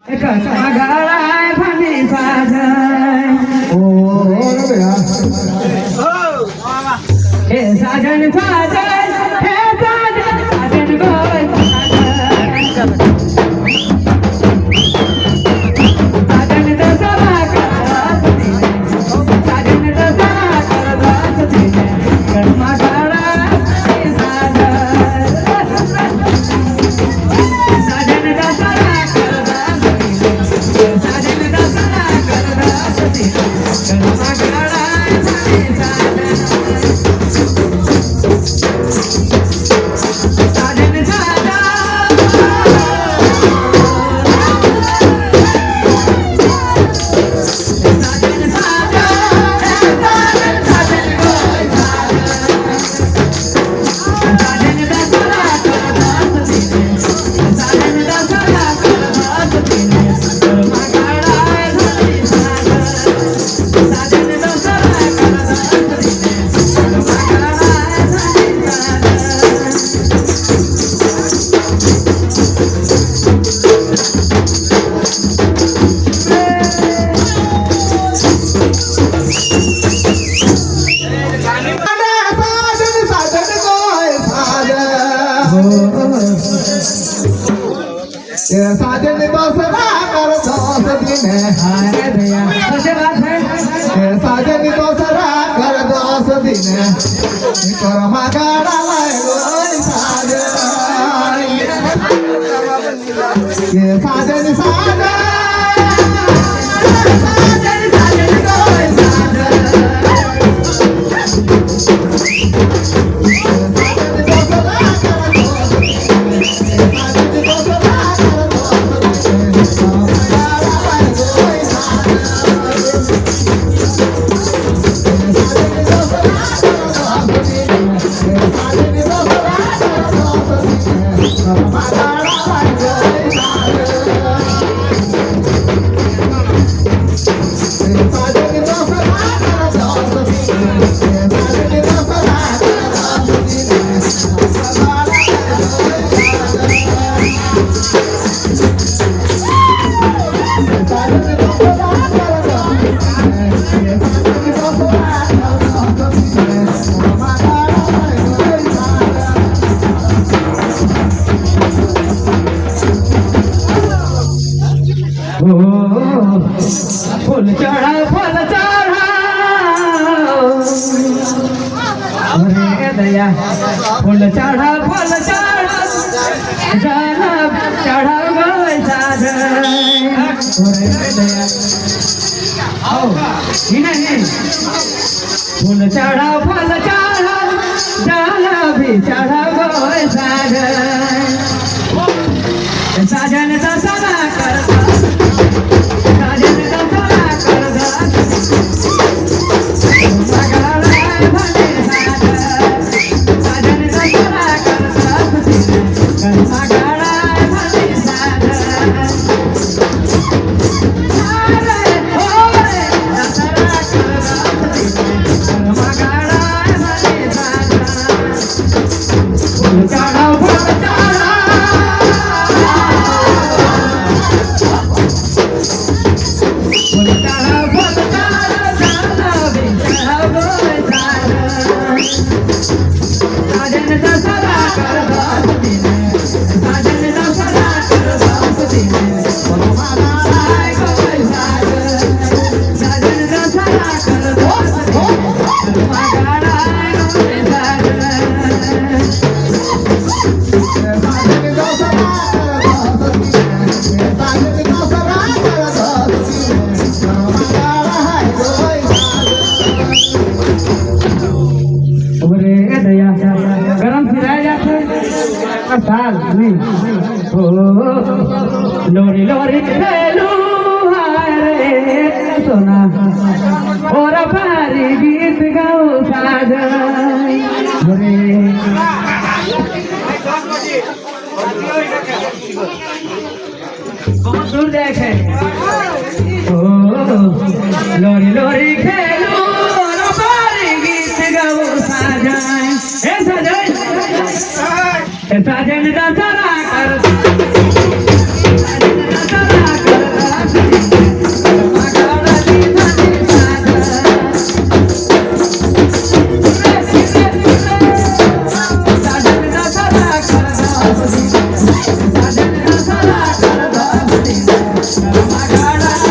ગળાય ફાની સાજય ઓ હે સાજન સાજય હે સાજન સાજન ગોય સાજન દસરા કરવાસતી સાજન દસરા કરવાસતી ઘરમાં ગળાય સાજય સાજન દસરા साजन दोसरा कर दोस दिन हाय भैया कैसे बात है साजन दोसरा कर दोस दिन करमा गाड़ा लगो साजन साजन साजन फूल चढ़ा अरे दया फूल चढ़ा चढ़ा गए साजन अरे दया आओ नहीं फूल चढ़ा जाना भी चढ़ा गए साजन साजन दसरा कर साल नहीं लोरी लोरी खेलू हारे सोना और भारी गीत गाओ साजन बहुत दूर देखे लोरी लोरी खेलू और भारी गीत गाओ साजन साजन दसरा कर દિન, ઘરમાં ગાડા